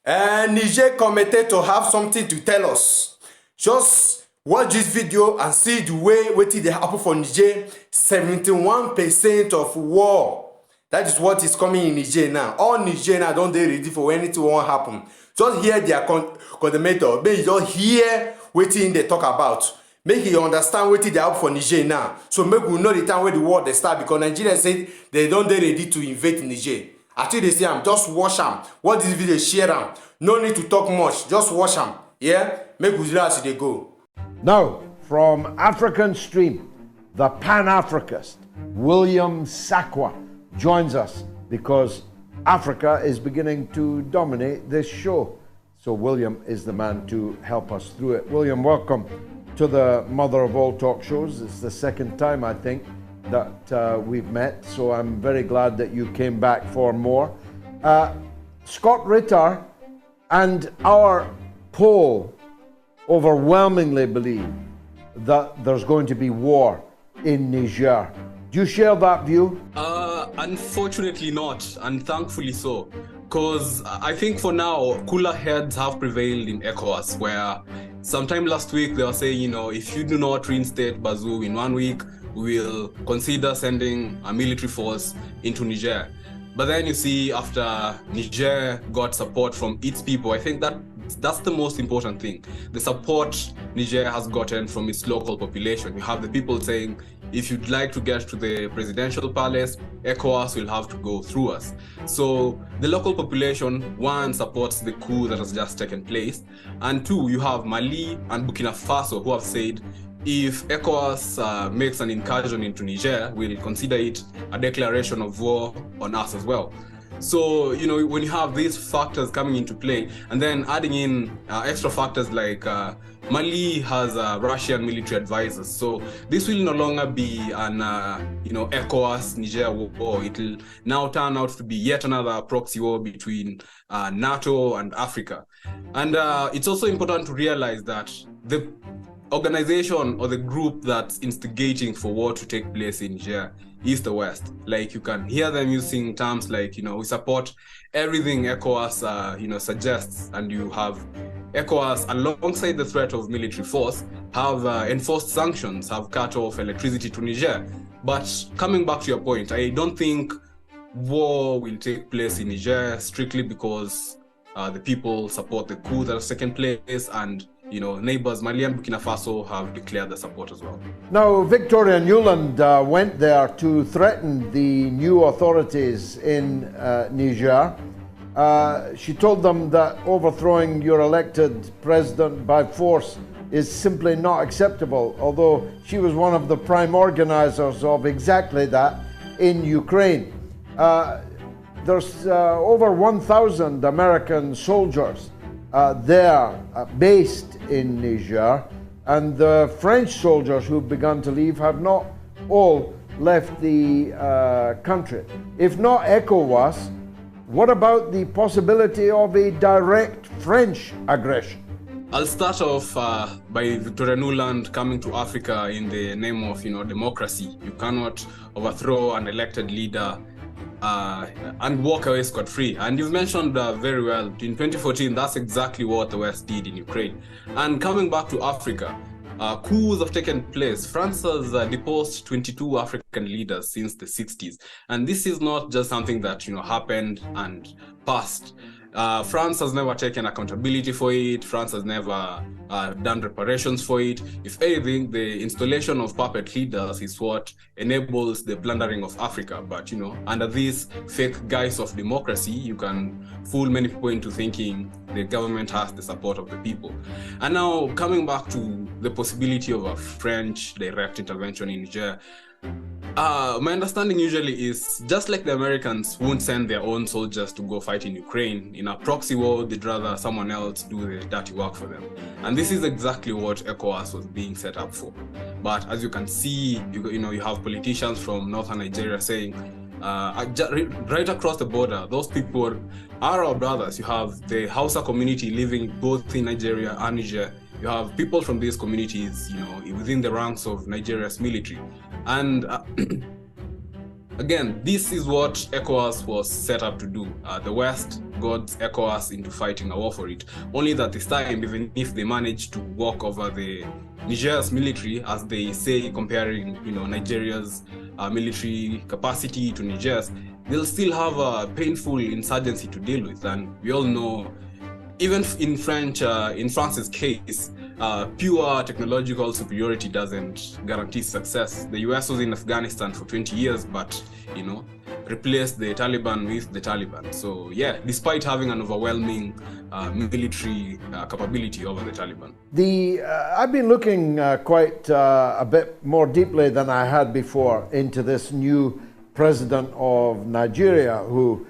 And Niger committed to have something to tell us. Just watch this video and see the way wetin dey happen for Niger. 71% of war. That is what is coming in Niger now. All Niger now don dey ready for anything wan happen. Just hear their coordinator. Make you just hear wetin dey talk about. Make you understand wetin dey happen for Niger now. So make we know the time wey the war dey start, because Nigeria say they don dey ready to invade Niger. As you dey see am, just watch am. Watch this video, share am. No need to talk much. Just watch am. Yeah? Make we know as e dey go. Now, from African Stream, the Pan-Africanist, William Sakwa, joins us because Africa is beginning to dominate this show. So William is the man to help us through it. William, welcome to the mother of all talk shows. It's the second time, I think, that we've met, so I'm very glad that you came back for more. Scott Ritter and our poll overwhelmingly believe that there's going to be war in Niger. Do you share that view? Unfortunately not, and thankfully so. Because I think for now, cooler heads have prevailed in ECOWAS, where sometime last week they were saying, if you do not reinstate Bazoum in 1 week, we will consider sending a military force into Niger. But then you see, after Niger got support from its people, I think that's the most important thing. The support Niger has gotten from its local population. You have the people saying, if you'd like to get to the presidential palace, ECOWAS will have to go through us. So the local population, one, supports the coup that has just taken place, and two, you have Mali and Burkina Faso who have said, if ECOWAS makes an incursion into Niger, we'll consider it a declaration of war on us as well. So, when you have these factors coming into play, and then adding in extra factors like Mali has Russian military advisors, so this will no longer be an ECOWAS-Niger war. It will now turn out to be yet another proxy war between NATO and Africa. And it's also important to realize that the organization or the group that's instigating for war to take place in Niger is the West. Like, you can hear them using terms like, we support everything ECOWAS, suggests, and you have ECOWAS, alongside the threat of military force, have enforced sanctions, have cut off electricity to Niger. But coming back to your point, I don't think war will take place in Niger strictly because the people support the coup that has taken place, and neighbors Mali and Burkina Faso have declared their support as well. Now, Victoria Newland went there to threaten the new authorities in Niger. She told them that overthrowing your elected president by force is simply not acceptable, although she was one of the prime organizers of exactly that in Ukraine. There's over 1,000 American soldiers there based in Niger, and the French soldiers who've begun to leave have not all left the country. If not ECOWAS, what about the possibility of a direct French aggression? I'll start off by Victoria Nuland coming to Africa in the name of democracy. You cannot overthrow an elected leader and walk away scot-free. And you've mentioned very well, in 2014, that's exactly what the West did in Ukraine. And coming back to Africa, coups have taken place. France has deposed 22 African leaders since the 60s. And this is not just something that happened and passed. France has never taken accountability for it. France has never done reparations for it. If anything, the installation of puppet leaders is what enables the plundering of Africa. But, under this fake guise of democracy, you can fool many people into thinking the government has the support of the people. And now, coming back to the possibility of a French direct intervention in Niger, my understanding usually is, just like the Americans won't send their own soldiers to go fight in Ukraine, in a proxy war, they'd rather someone else do the dirty work for them. And this is exactly what ECOWAS was being set up for. But as you can see, you have politicians from northern Nigeria saying, right across the border, those people are our brothers. You have the Hausa community living both in Nigeria and Niger. You have people from these communities, within the ranks of Nigeria's military. And Again, this is what ECOWAS was set up to do. The West got ECOWAS into fighting a war for it. Only that this time, even if they managed to walk over the Niger's military, as they say, comparing Nigeria's military capacity to Niger's, they'll still have a painful insurgency to deal with. And we all know, even in France's case, pure technological superiority doesn't guarantee success. The US was in Afghanistan for 20 years, but replaced the Taliban with the Taliban. So yeah, despite having an overwhelming military capability over the Taliban. I've been looking quite a bit more deeply than I had before into this new president of Nigeria who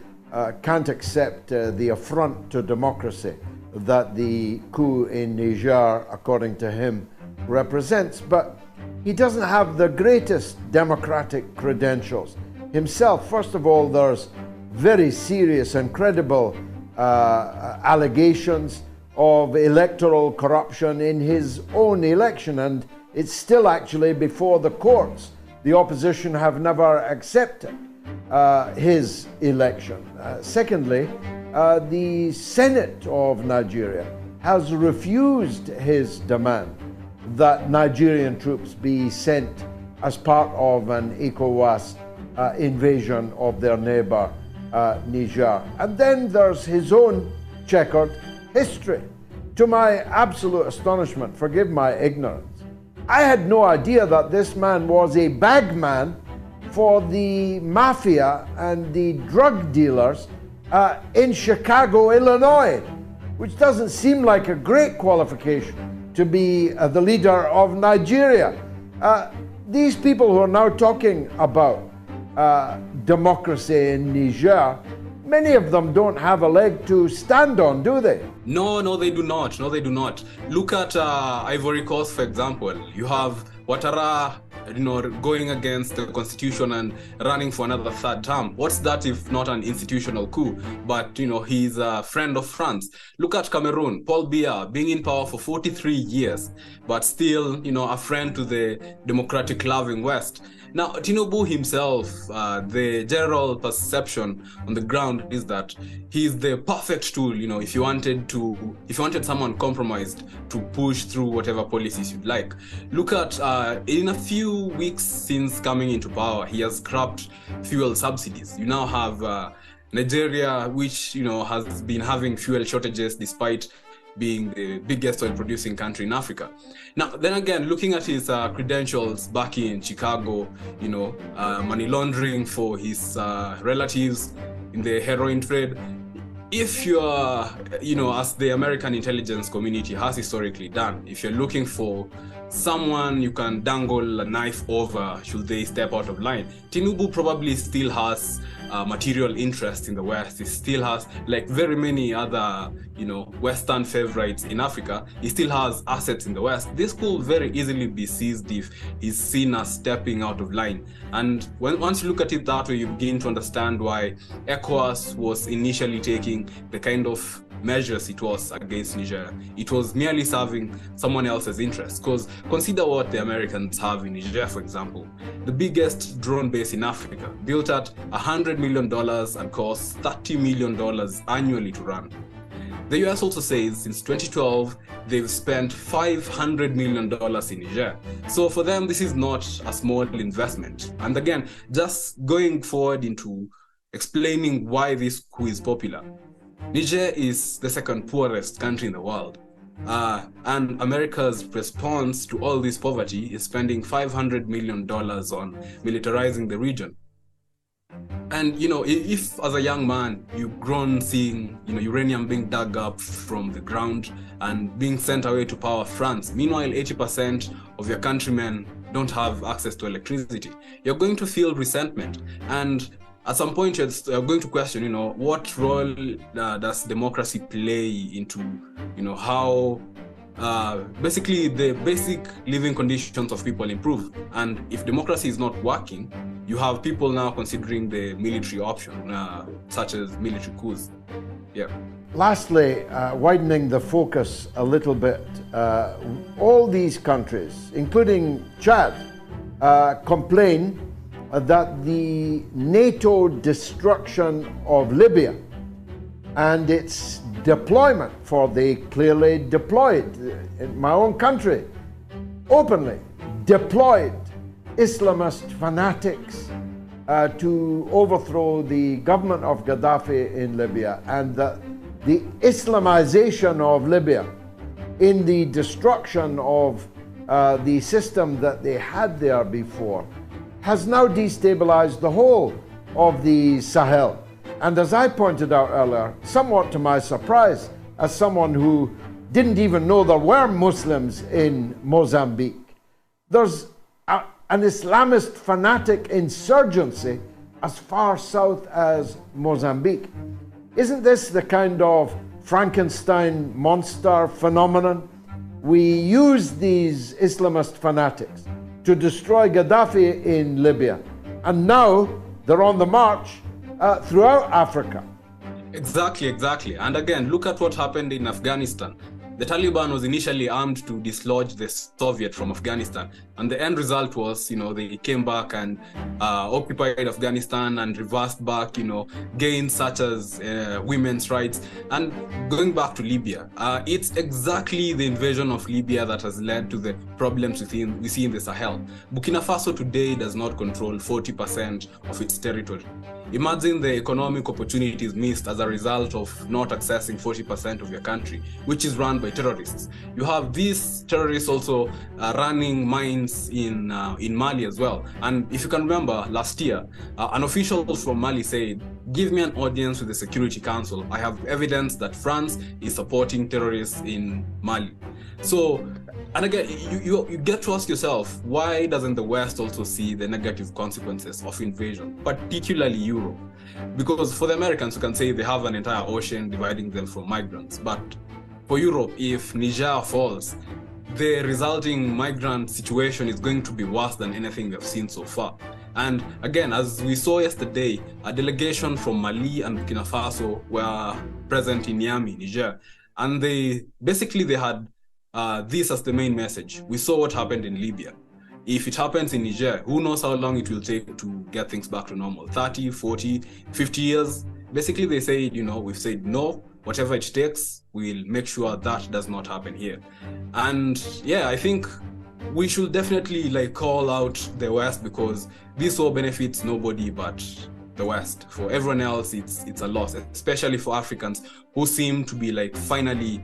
can't accept the affront to democracy that the coup in Niger, according to him, represents. But he doesn't have the greatest democratic credentials himself. First of all, there's very serious and credible allegations of electoral corruption in his own election, and it's still actually before the courts. The opposition have never accepted his election. Secondly, the Senate of Nigeria has refused his demand that Nigerian troops be sent as part of an ECOWAS invasion of their neighbor Niger. And then there's his own checkered history. To my absolute astonishment, forgive my ignorance, I had no idea that this man was a bagman for the mafia and the drug dealers in Chicago, Illinois, which doesn't seem like a great qualification to be the leader of Nigeria. These people who are now talking about democracy in Niger, many of them don't have a leg to stand on, do they? No, they do not. No, they do not. Look at Ivory Coast, for example. You have Ouattara, going against the constitution and running for another third term. What's that if not an institutional coup? But, he's a friend of France. Look at Cameroon, Paul Biya, being in power for 43 years, but still, a friend to the democratic-loving West. Now, Tinubu himself, the general perception on the ground is that he's the perfect tool, if you wanted someone compromised to push through whatever policies you'd like. Look at, in a few weeks since coming into power, he has scrapped fuel subsidies. You now have Nigeria, which, has been having fuel shortages despite being the biggest oil producing country in Africa. Now, then again, looking at his credentials back in Chicago, money laundering for his relatives in the heroin trade. If you're, as the American intelligence community has historically done, if you're looking for someone you can dangle a knife over should they step out of line, Tinubu probably still has material interest in the West. He still has, like very many other, Western favorites in Africa, he still has assets in the West. This could very easily be seized if he's seen as stepping out of line. And once you look at it that way, you begin to understand why ECOWAS was initially taking the kind of measures it was against Niger. It was merely serving someone else's interests. Because consider what the Americans have in Niger, for example. The biggest drone base in Africa, built at $100 million and costs $30 million annually to run. The US also says since 2012, they've spent $500 million in Niger. So for them, this is not a small investment. And again, just going forward into explaining why this coup is popular. Niger is the second poorest country in the world. And America's response to all this poverty is spending $500 million on militarizing the region. And, if as a young man, you've grown seeing, uranium being dug up from the ground and being sent away to power France, meanwhile, 80% of your countrymen don't have access to electricity, you're going to feel resentment. And at some point, you're going to question, what role does democracy play into, how basically the basic living conditions of people improve. And if democracy is not working, you have people now considering the military option, such as military coups. Yeah. Lastly, widening the focus a little bit, all these countries, including Chad, complain that the NATO destruction of Libya and its deployment, for they clearly deployed in my own country, openly deployed Islamist fanatics to overthrow the government of Gaddafi in Libya, and that the Islamization of Libya in the destruction of the system that they had there before has now destabilized the whole of the Sahel. And as I pointed out earlier, somewhat to my surprise, as someone who didn't even know there were Muslims in Mozambique, there's an Islamist fanatic insurgency as far south as Mozambique. Isn't this the kind of Frankenstein monster phenomenon? We use these Islamist fanatics to destroy Gaddafi in Libya, and now they're on the march throughout Africa. Exactly. And again, look at what happened in Afghanistan. The Taliban was initially armed to dislodge the Soviet from Afghanistan. And the end result was, they came back and occupied Afghanistan and reversed back, gains such as women's rights. And going back to Libya, it's exactly the invasion of Libya that has led to the problems we see in the Sahel. Burkina Faso today does not control 40% of its territory. Imagine the economic opportunities missed as a result of not accessing 40% of your country, which is run by terrorists. You have these terrorists also running mines in Mali as well. And if you can remember, last year, an official from Mali said, "Give me an audience with the Security Council. I have evidence that France is supporting terrorists in Mali." So, and again, you get to ask yourself, why doesn't the West also see the negative consequences of invasion, particularly Europe? Because for the Americans, you can say they have an entire ocean dividing them from migrants. But for Europe, if Niger falls, the resulting migrant situation is going to be worse than anything we've seen so far. And again, as we saw yesterday, a delegation from Mali and Burkina Faso were present in Niamey, Niger. And they had this as the main message. We saw what happened in Libya. If it happens in Niger, who knows how long it will take to get things back to normal? 30, 40, 50 years? Basically, they say, we've said no, whatever it takes, we'll make sure that does not happen here. And yeah, I think we should definitely call out the West, because this all benefits nobody but the West. For everyone else, it's a loss, especially for Africans who seem to be finally,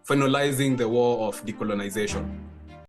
finalizing the war of decolonization.